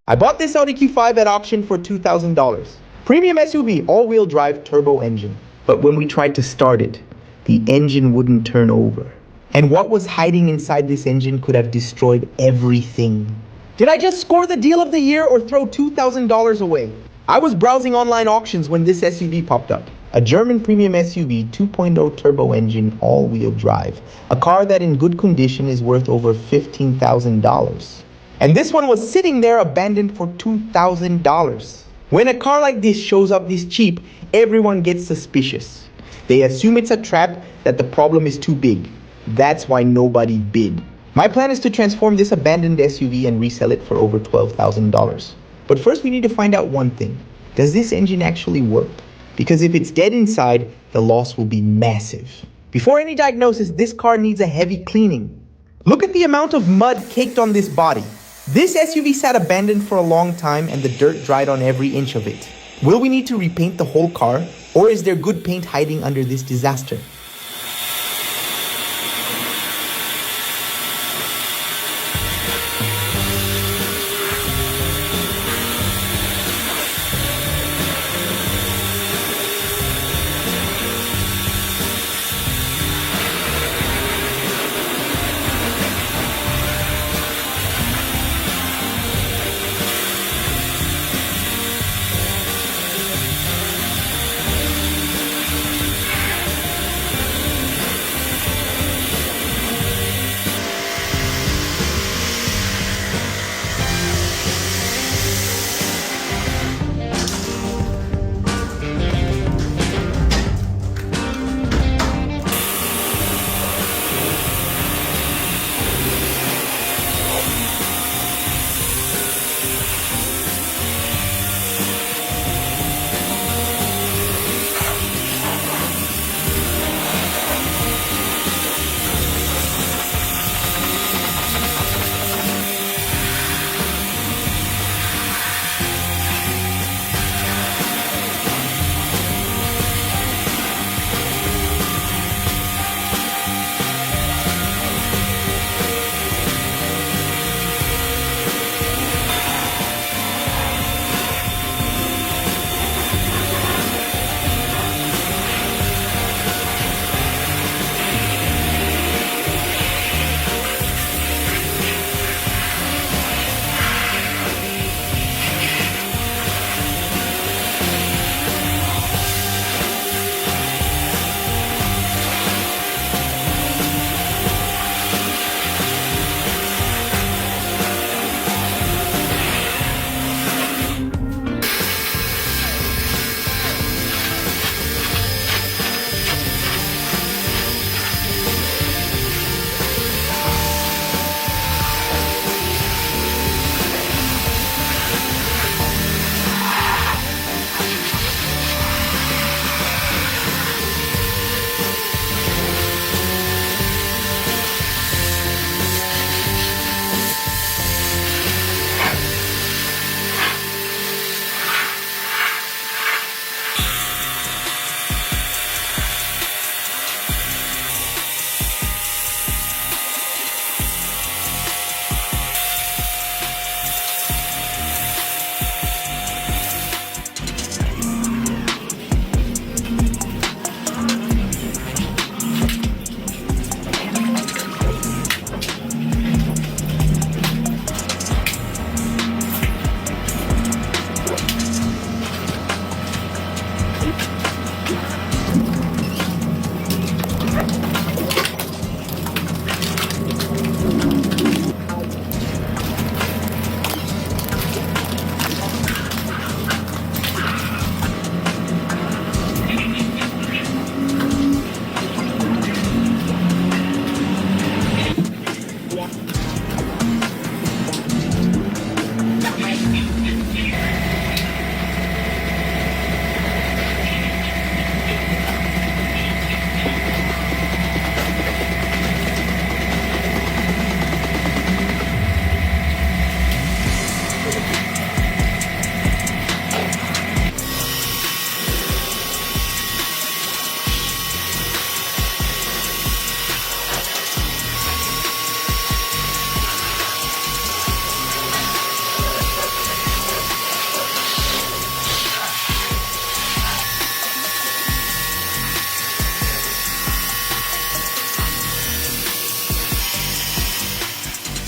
I bought this Audi Q5 at auction for $2,000. Premium SUV, all-wheel drive turbo engine. But when we tried to start it, the engine wouldn't turn over. And what was hiding inside this engine could have destroyed everything. Did I just score the deal of the year or throw $2,000 away? I was browsing online auctions when this SUV popped up. A German premium SUV 2.0 turbo engine all-wheel drive. A car that in good condition is worth over $15,000. And this one was sitting there abandoned for $2,000. When a car like this shows up this cheap, everyone gets suspicious. They assume it's a trap, that the problem is too big. That's why nobody bid. My plan is to transform this abandoned SUV and resell it for over $12,000. But first we need to find out one thing. Does this engine actually work? Because if it's dead inside, the loss will be massive. Before any diagnosis, this car needs a heavy cleaning. Look at the amount of mud caked on this body. This SUV sat abandoned for a long time and the dirt dried on every inch of it. Will we need to repaint the whole car? Or is there good paint hiding under this disaster?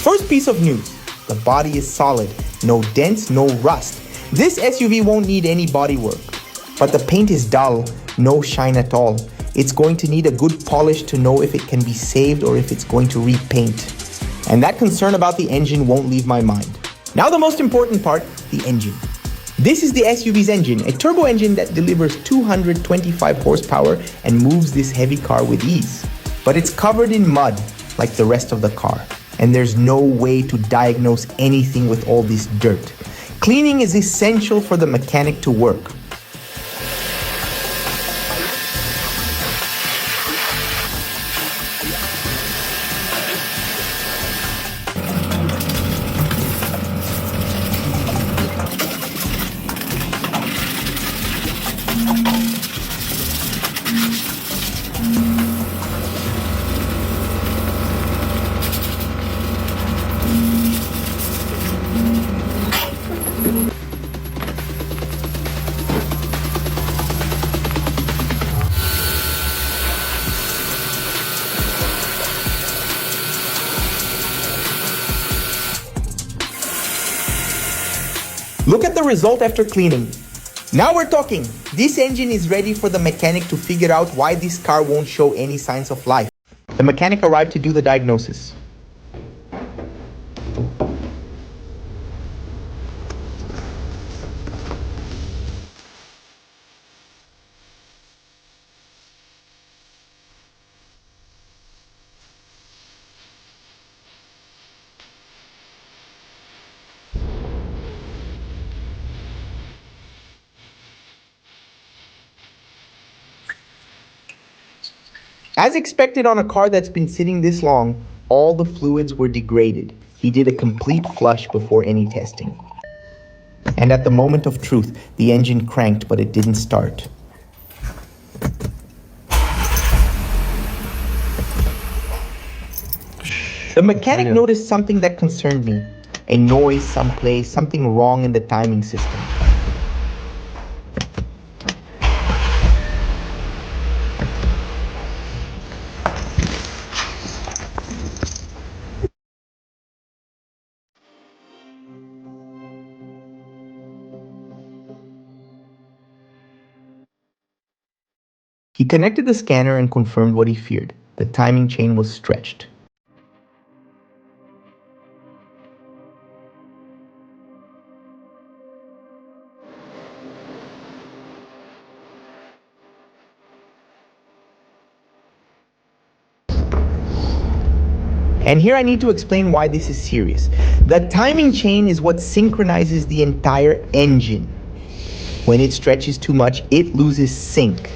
First piece of news, the body is solid, no dents, no rust. This SUV won't need any body work. But the paint is dull, no shine at all. It's going to need a good polish to know if it can be saved or if it's going to repaint. And that concern about the engine won't leave my mind. Now the most important part, the engine. This is the SUV's engine, a turbo engine that delivers 225 horsepower and moves this heavy car with ease. But it's covered in mud, like the rest of the car. And there's no way to diagnose anything with all this dirt. Cleaning is essential for the mechanic to work. Look at the result after cleaning. Now we're talking. This engine is ready for the mechanic to figure out why this car won't show any signs of life. The mechanic arrived to do the diagnosis. As expected on a car that's been sitting this long, all the fluids were degraded. He did a complete flush before any testing. And at the moment of truth, the engine cranked, but it didn't start. The mechanic noticed something that concerned me. A noise someplace, something wrong in the timing system. He connected the scanner and confirmed what he feared. The timing chain was stretched. And here I need to explain why this is serious. The timing chain is what synchronizes the entire engine. When it stretches too much, it loses sync.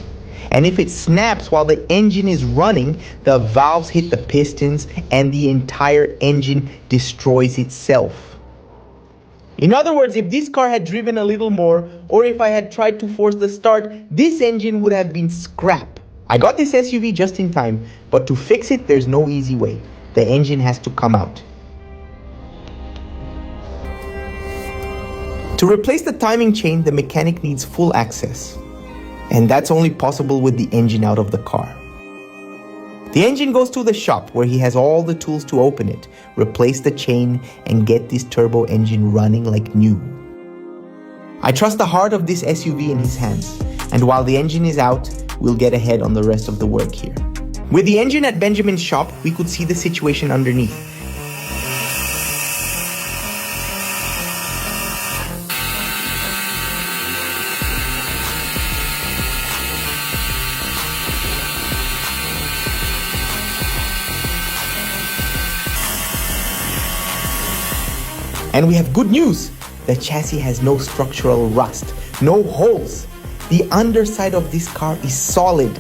And if it snaps while the engine is running, the valves hit the pistons and the entire engine destroys itself. In other words, if this car had driven a little more, or if I had tried to force the start, this engine would have been scrap. I got this SUV just in time, but to fix it, there's no easy way. The engine has to come out. To replace the timing chain, the mechanic needs full access. And that's only possible with the engine out of the car. The engine goes to the shop where he has all the tools to open it, replace the chain, and get this turbo engine running like new. I trust the heart of this SUV in his hands, and while the engine is out, we'll get ahead on the rest of the work here. With the engine at Benjamin's shop, we could see the situation underneath. And we have good news. The chassis has no structural rust, no holes. The underside of this car is solid.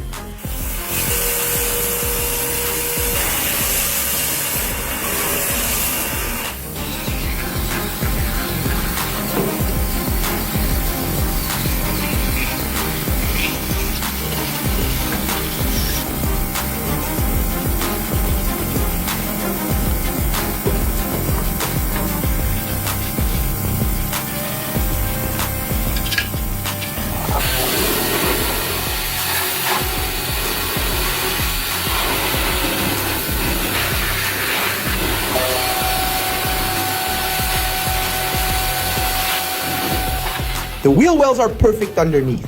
The wheel wells are perfect underneath.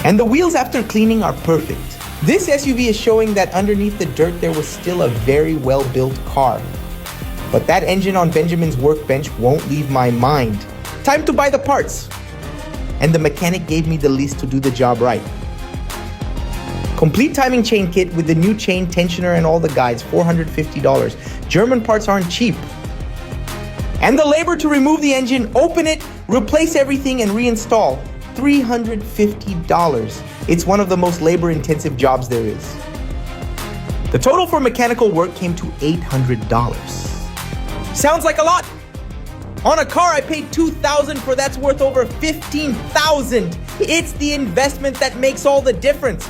And the wheels after cleaning are perfect. This SUV is showing that underneath the dirt there was still a very well-built car. But that engine on Benjamin's workbench won't leave my mind. Time to buy the parts. And the mechanic gave me the list to do the job right. Complete timing chain kit with the new chain, tensioner and all the guides, $450. German parts aren't cheap. And the labor to remove the engine, open it, replace everything and reinstall, $350. It's one of the most labor-intensive jobs there is. The total for mechanical work came to $800. Sounds like a lot. On a car I paid $2,000 for, that's worth over $15,000. It's the investment that makes all the difference.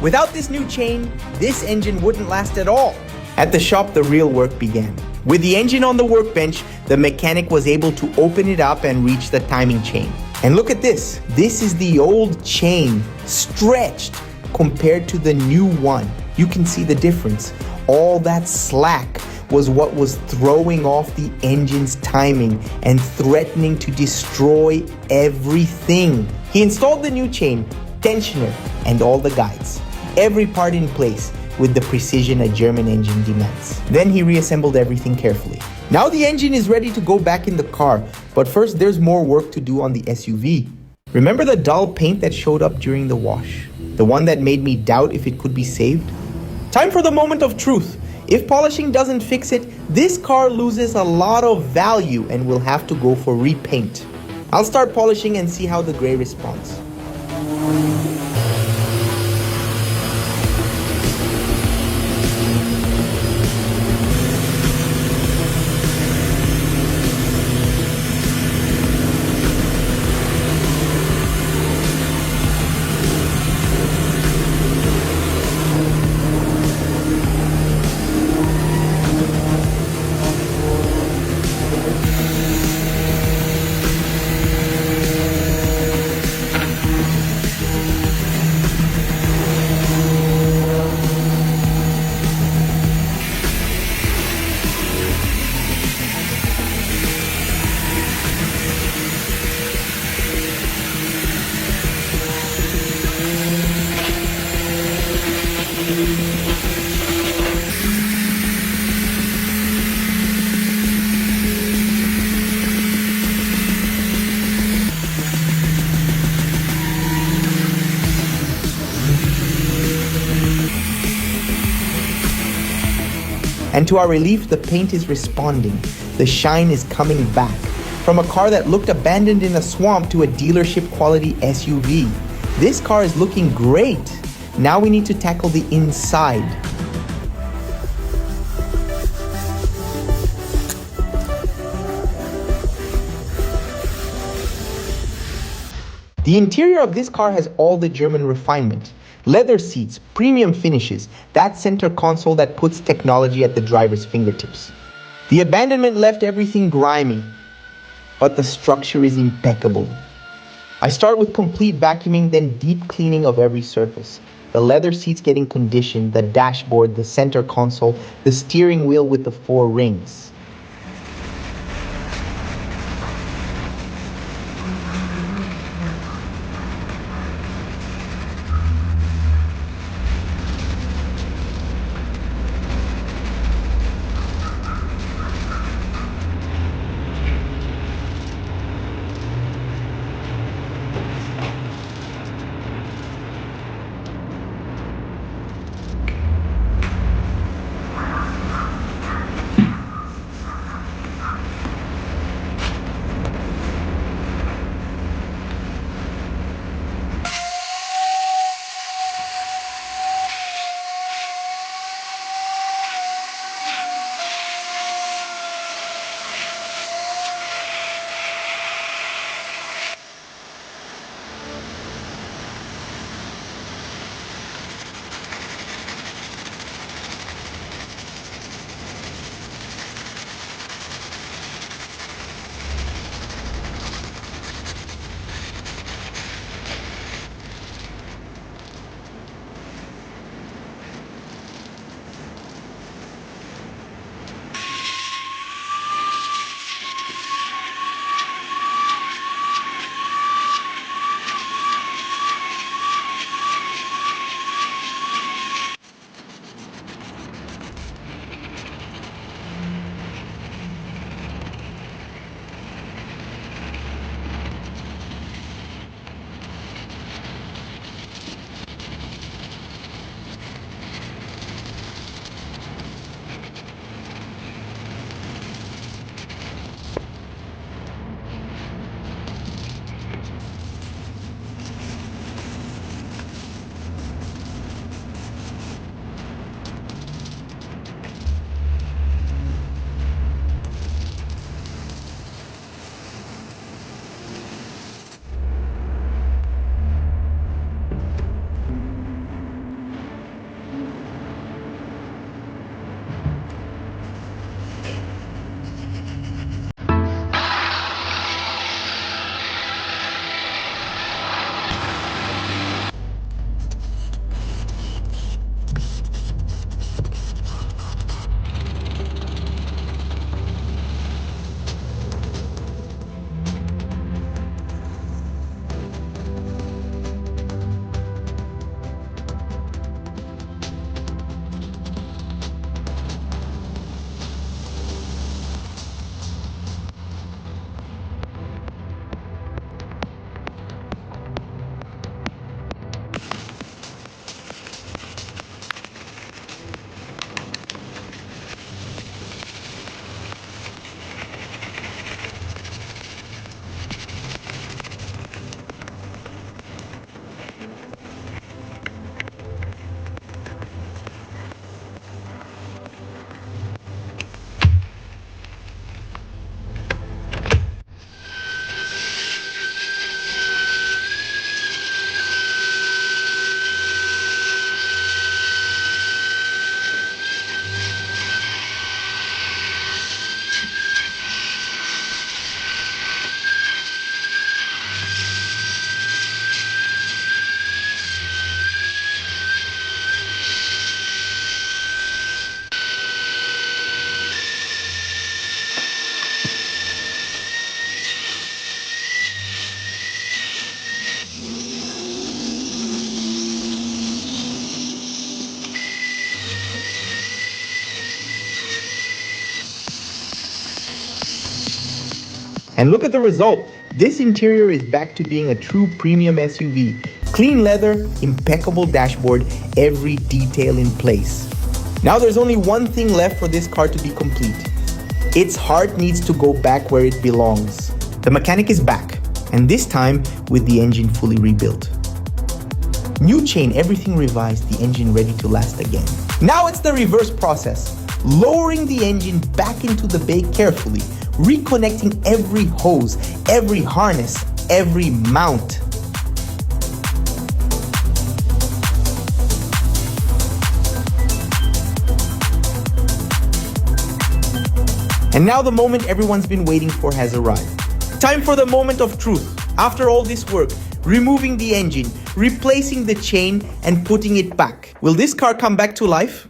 Without this new chain, this engine wouldn't last at all. At the shop, the real work began. With the engine on the workbench, the mechanic was able to open it up and reach the timing chain. And look at this. This is the old chain, stretched compared to the new one. You can see the difference. All that slack was what was throwing off the engine's timing and threatening to destroy everything. He installed the new chain, tensioner, and all the guides. Every part in place with the precision a German engine demands. Then he reassembled everything carefully. Now the engine is ready to go back in the car, but first there's more work to do on the SUV. Remember the dull paint that showed up during the wash? The one that made me doubt if it could be saved? Time for the moment of truth. If polishing doesn't fix it, this car loses a lot of value and will have to go for repaint. I'll start polishing and see how the gray responds. And to our relief, the paint is responding. The shine is coming back. From a car that looked abandoned in a swamp to a dealership quality SUV. This car is looking great. Now we need to tackle the inside. The interior of this car has all the German refinement. Leather seats, premium finishes, that center console that puts technology at the driver's fingertips. The abandonment left everything grimy, but the structure is impeccable. I start with complete vacuuming, then deep cleaning of every surface. The leather seats getting conditioned, the dashboard, the center console, the steering wheel with the 4 rings. And look at the result. This interior is back to being a true premium SUV. Clean leather, impeccable dashboard, every detail in place. Now there's only one thing left for this car to be complete. Its heart needs to go back where it belongs. The mechanic is back, and this time with the engine fully rebuilt. New chain, everything revised, the engine ready to last again. Now it's the reverse process. Lowering the engine back into the bay carefully, reconnecting every hose, every harness, every mount. And now the moment everyone's been waiting for has arrived. Time for the moment of truth. After all this work, removing the engine, replacing the chain, and putting it back. Will this car come back to life?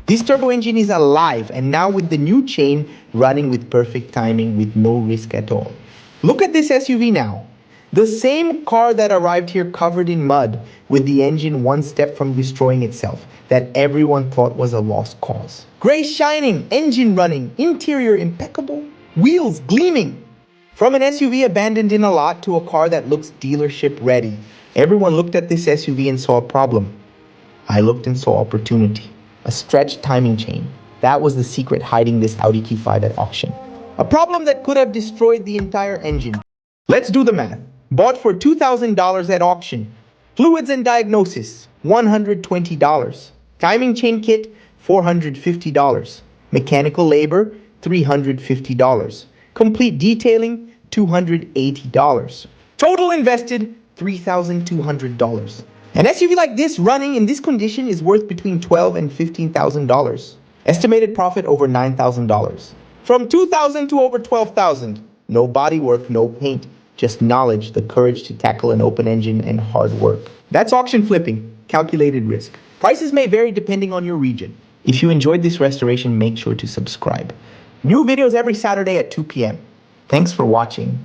This turbo engine is alive, and now with the new chain running with perfect timing with no risk at all. Look at this SUV now. The same car that arrived here covered in mud with the engine one step from destroying itself that everyone thought was a lost cause. Gray shining, engine running, interior impeccable, wheels gleaming. From an SUV abandoned in a lot to a car that looks dealership ready. Everyone looked at this SUV and saw a problem. I looked and saw opportunity. A stretched timing chain. That was the secret hiding this Audi Q5 at auction. A problem that could have destroyed the entire engine. Let's do the math. Bought for $2,000 at auction. Fluids and diagnosis, $120. Timing chain kit, $450. Mechanical labor, $350. Complete detailing, $280. Total invested, $3,200. An SUV like this running in this condition is worth between $12,000 and $15,000. Estimated profit over $9,000. From $2,000 to over $12,000. No bodywork, no paint, just knowledge, the courage to tackle an open engine, and hard work. That's auction flipping, calculated risk. Prices may vary depending on your region. If you enjoyed this restoration, make sure to subscribe. New videos every Saturday at 2 p.m. Thanks for watching.